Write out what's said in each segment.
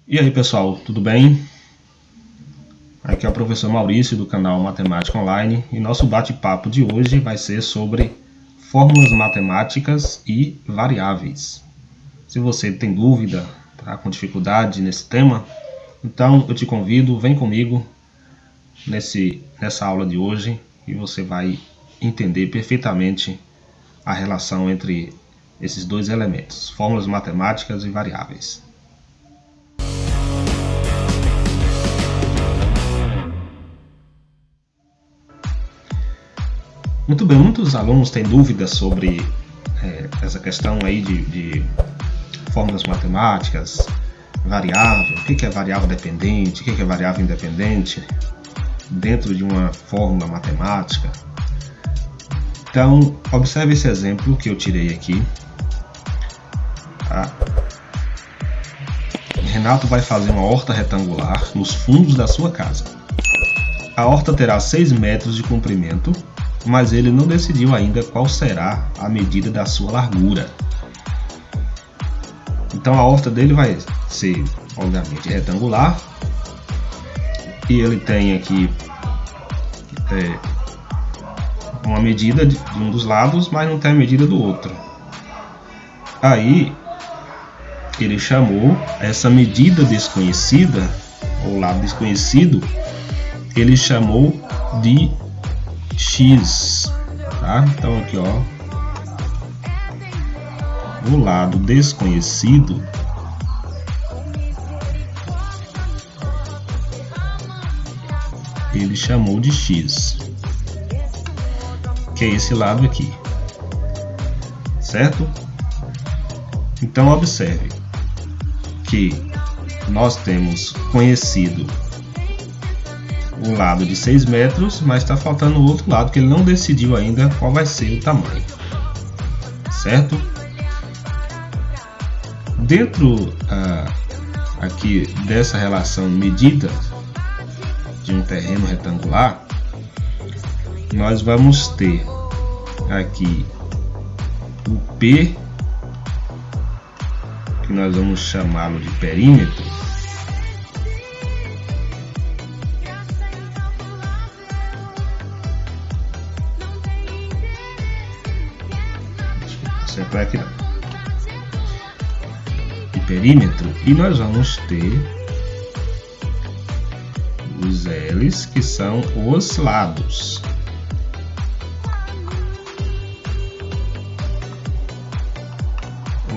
E aí pessoal, tudo bem? Aqui é o professor Maurício do canal Matemática Online e nosso bate-papo de hoje vai ser sobre fórmulas matemáticas e variáveis. Se você tem dúvida, tá com dificuldade nesse tema, então eu te convido, vem comigo nessa aula de hoje e você vai entender perfeitamente a relação entre esses dois elementos, fórmulas matemáticas e variáveis. Muito bem, muitos alunos têm dúvidas sobre essa questão aí de fórmulas matemáticas, variável, o que é variável dependente, o que é variável independente dentro de uma fórmula matemática. Então, observe esse exemplo que eu tirei aqui. Tá? Renato vai fazer uma horta retangular nos fundos da sua casa. A horta terá 6 metros de comprimento, mas ele não decidiu ainda qual será a medida da sua largura. Então a horta dele vai ser, obviamente, retangular, e ele tem aqui uma medida de um dos lados, mas não tem a medida do outro. Aí ele chamou essa medida desconhecida, ou lado desconhecido, ele chamou de X, tá? Então aqui, ó, o lado desconhecido ele chamou de X, que é esse lado aqui, certo? Então observe que nós temos conhecido o lado de 6 metros, mas está faltando o outro lado que ele não decidiu ainda qual vai ser o tamanho, certo? Dentro aqui dessa relação medida de um terreno retangular, nós vamos ter aqui o P, que nós vamos chamá-lo de perímetro, para aqui não. O perímetro, e nós vamos ter os L's, que são os lados.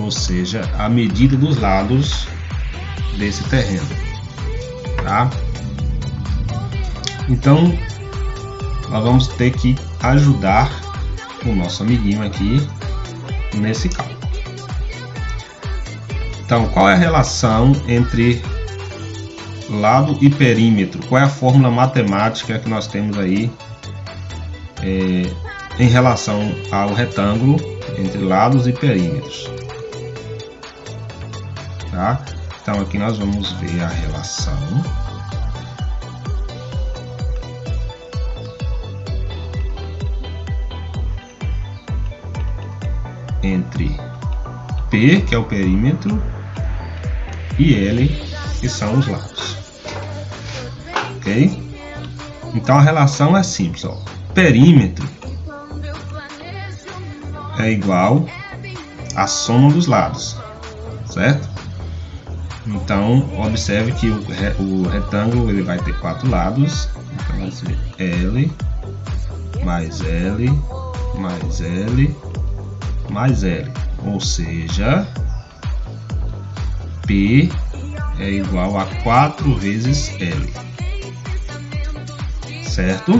Ou seja, a medida dos lados desse terreno, tá? Então nós vamos ter que ajudar o nosso amiguinho aqui nesse cálculo. Então, qual é a relação entre lado e perímetro? Qual é a fórmula matemática que nós temos aí em relação ao retângulo entre lados e perímetros? Tá? Então aqui nós vamos ver a relação entre P, que é o perímetro, e L, que são os lados. Ok? Então a relação é simples, ó. Perímetro é igual à soma dos lados, certo? Então observe que o retângulo ele vai ter 4 lados, então vai ser L mais L mais L mais L, ou seja, P é igual a 4 vezes L, certo?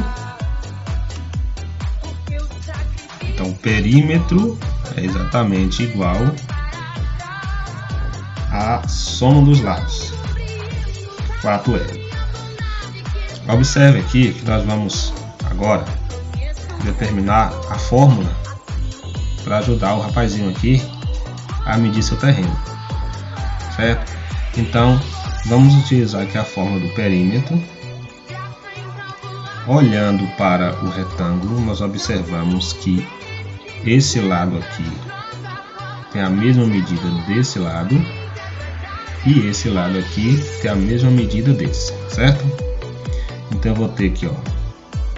Então o perímetro é exatamente igual a soma dos lados, 4L. Observe aqui que nós vamos agora determinar a fórmula para ajudar o rapazinho aqui a medir seu terreno, certo? Então vamos utilizar aqui a fórmula do perímetro. Olhando para o retângulo, nós observamos que esse lado aqui tem a mesma medida desse lado, e esse lado aqui tem a mesma medida desse, certo? Então eu vou ter aqui, ó,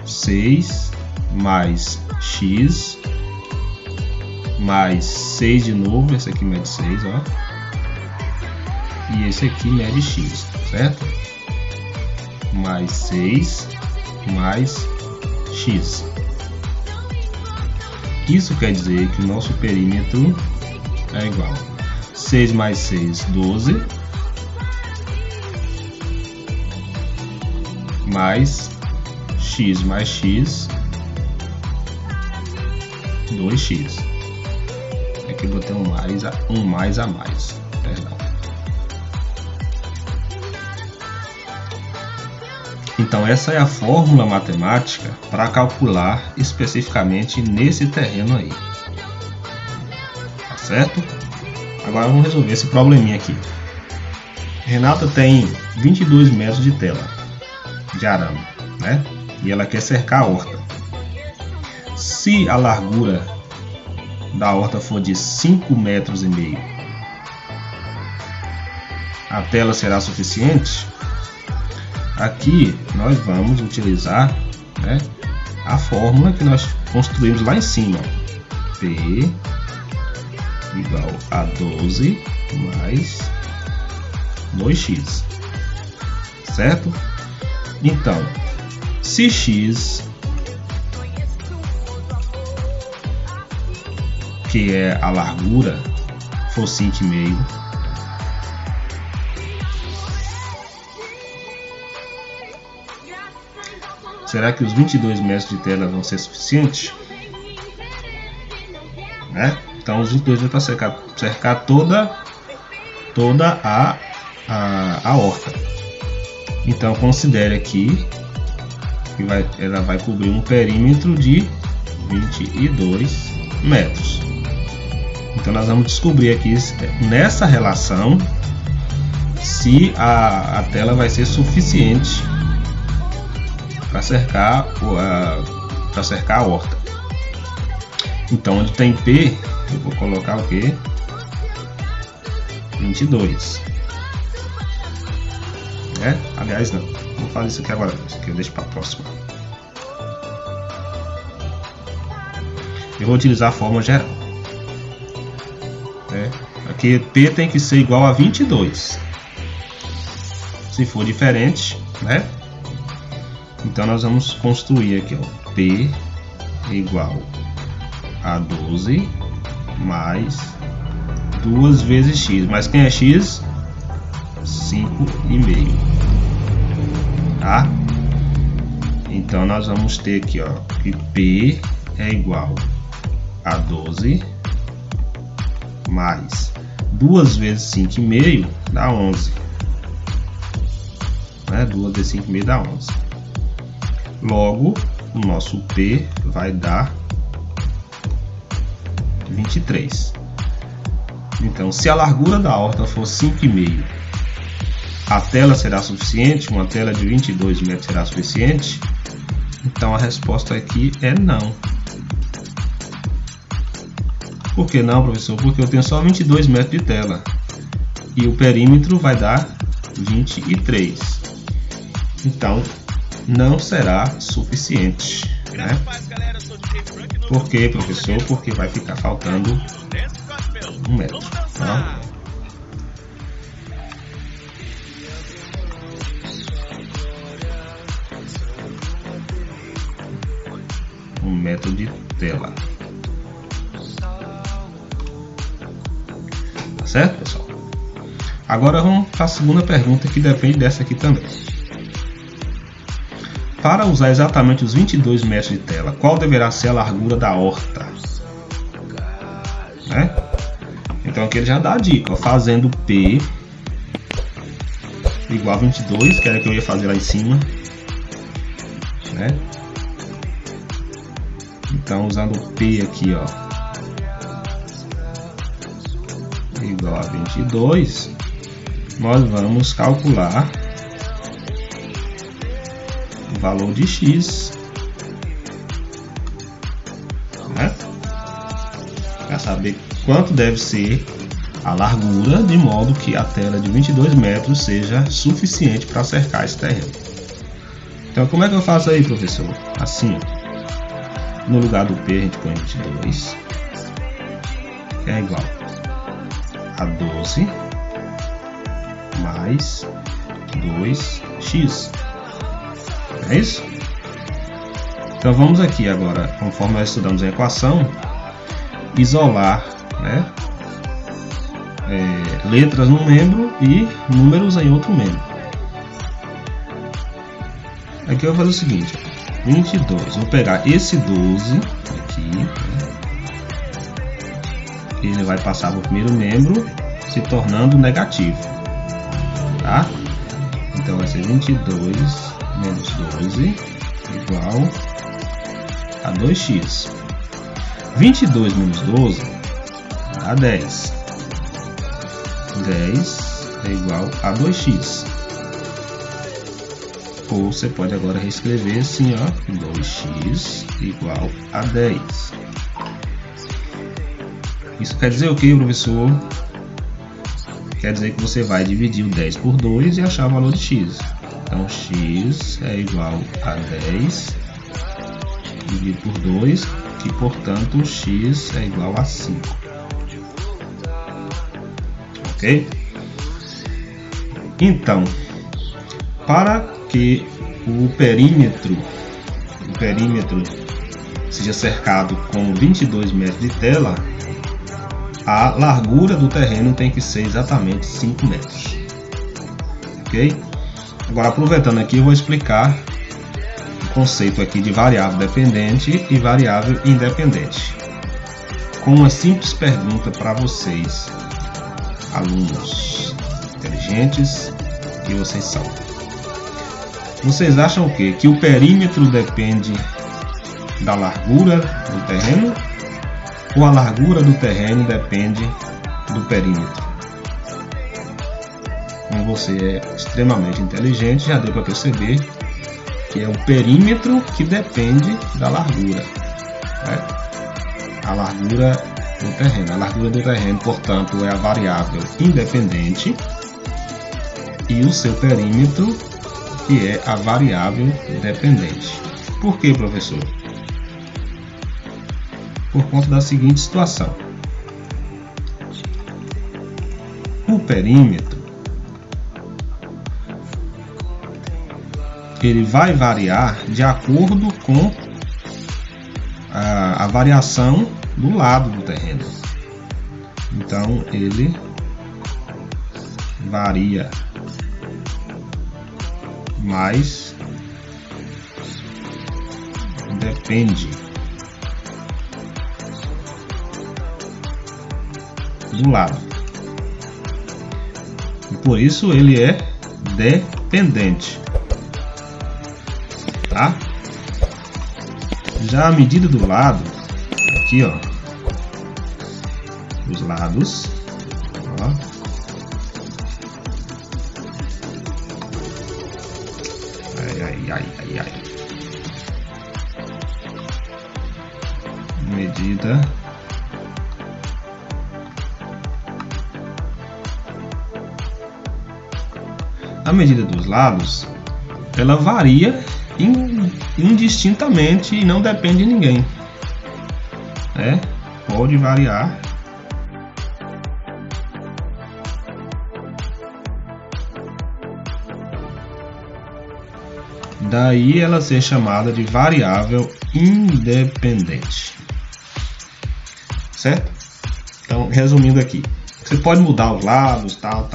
6 mais x mais 6 de novo, esse aqui mede 6, ó, e esse aqui mede x, certo? Mais 6 mais x. Isso quer dizer que o nosso perímetro é igual a 6 mais 6, 12, mais x, 2x. Aqui eu botei um mais a mais, perdão. Então essa é a fórmula matemática para calcular especificamente nesse terreno aí, tá certo? Agora vamos resolver esse probleminha aqui. Renata tem 22 metros de tela de arame, né? E ela quer cercar a horta. Se a largura da horta for de 5,5 metros, a tela será suficiente? Aqui nós vamos utilizar, né, a fórmula que nós construímos lá em cima. P igual a 12 mais 2x, certo? Então, se x, que é a largura, for 5,5, será que os 22 metros de tela vão ser suficientes? Né? Então os 22 vão para cercar toda a horta. Então considere aqui que ela vai cobrir um perímetro de 22 metros. Então nós vamos descobrir aqui nessa relação se a tela vai ser suficiente para cercar a horta. Então onde tem P, eu vou colocar o que? 22. Aliás, não. Vou fazer isso aqui agora. Isso aqui eu deixo para a próxima. Eu vou utilizar a fórmula geral. Aqui P tem que ser igual a 22. Se for diferente, né? Então nós vamos construir aqui, ó, P igual a 12 mais 2 vezes x. Mas quem é x? 5,5. Tá? Então nós vamos ter aqui, ó, que P é igual a 12 mais 2 vezes 5,5 dá 11. Né? 2 vezes 5,5 dá 11. Logo, o nosso P vai dar 23. Então, se a largura da horta for 5,5, a tela será suficiente? Uma tela de 22 metros será suficiente? Então, a resposta aqui é não. Por que não, professor? Porque eu tenho só 22 metros de tela. E o perímetro vai dar 23. Então, não será suficiente, né? Por quê, professor? Porque vai ficar faltando 1 metro, tá? Um metro de tela. Tá certo, pessoal? Agora vamos para a segunda pergunta, que depende dessa aqui também. Para usar exatamente os 22 metros de tela, qual deverá ser a largura da horta? Né? Então aqui ele já dá a dica, ó, fazendo P igual a 22, que era que eu ia fazer lá em cima, né? Então usando P aqui, ó, igual a 22, nós vamos calcular o valor de x, né? Para saber quanto deve ser a largura, de modo que a tela de 22 metros seja suficiente para cercar esse terreno. Então, como é que eu faço aí, professor? Assim, no lugar do P a gente põe 22, que é igual a 12 mais 2x. É isso? Então vamos aqui agora, conforme nós estudamos a equação, isolar, né, letras num membro e números em outro membro. Aqui eu vou fazer o seguinte: 22, vou pegar esse 12 aqui, né, ele vai passar para o primeiro membro, se tornando negativo, tá? Então vai ser 22 menos 12 igual a 2x. 22 menos 12 dá 10. 10 é igual a 2x. Ou você pode agora reescrever assim, ó, 2x igual a 10. Isso quer dizer o que, professor? Quer dizer que você vai dividir o 10 por 2 e achar o valor de x. Então x é igual a 10 dividido por 2, que portanto x é igual a 5. Ok? Então, para que o perímetro seja cercado com 22 metros de tela, a largura do terreno tem que ser exatamente 5 metros. Ok? Agora, aproveitando aqui, eu vou explicar o conceito aqui de variável dependente e variável independente, com uma simples pergunta para vocês, alunos inteligentes que vocês são. Vocês acham o quê? Que o perímetro depende da largura do terreno? Ou a largura do terreno depende do perímetro? Como você é extremamente inteligente, já deu para perceber que é o perímetro que depende da largura, né? A largura do terreno. A largura do terreno, portanto, é a variável independente, e o seu perímetro, que é a variável dependente. Por que, professor? Por conta da seguinte situação: o perímetro ele vai variar de acordo com a variação do lado do terreno. Então ele varia mais, depende do lado, e por isso ele é dependente, tá? Já a medida do lado, aqui ó, os lados, ó, ai. Medida a medida dos lados, ela varia indistintamente e não depende de ninguém, né? Pode variar daí ela ser chamada de variável independente, certo? Então, resumindo aqui, você pode mudar os lados, tal,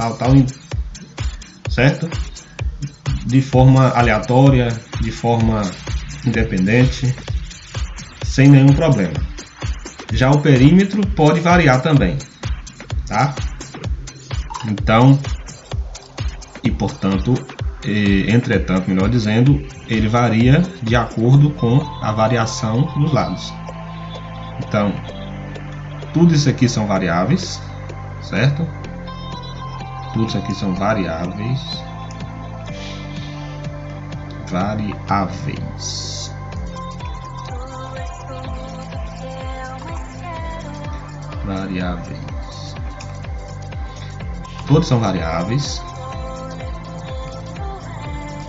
certo? De forma aleatória, de forma independente, sem nenhum problema. Já o perímetro pode variar também, tá? Então, e portanto, entretanto, melhor dizendo, ele varia de acordo com a variação dos lados. Então, tudo isso aqui são variáveis, certo? Tudo isso aqui são variáveis. todos são variáveis,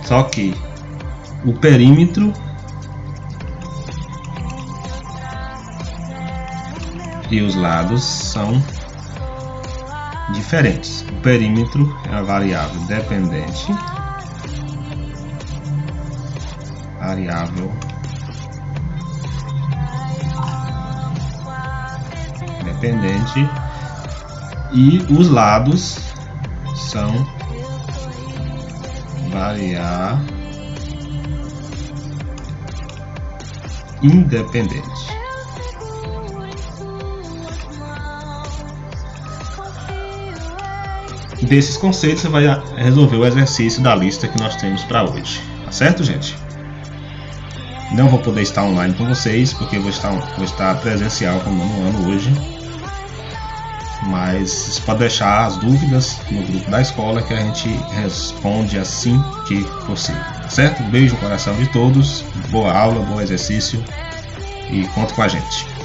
só que o perímetro e os lados são diferentes. O perímetro é a variável dependente, e os lados são variável independente. Desses conceitos você vai resolver o exercício da lista que nós temos para hoje, tá certo, gente? Não vou poder estar online com vocês porque vou estar presencial com o nono ano hoje, mas você pode deixar as dúvidas no grupo da escola que a gente responde assim que possível, tá certo? Um beijo no coração de todos, boa aula, bom exercício e conta com a gente.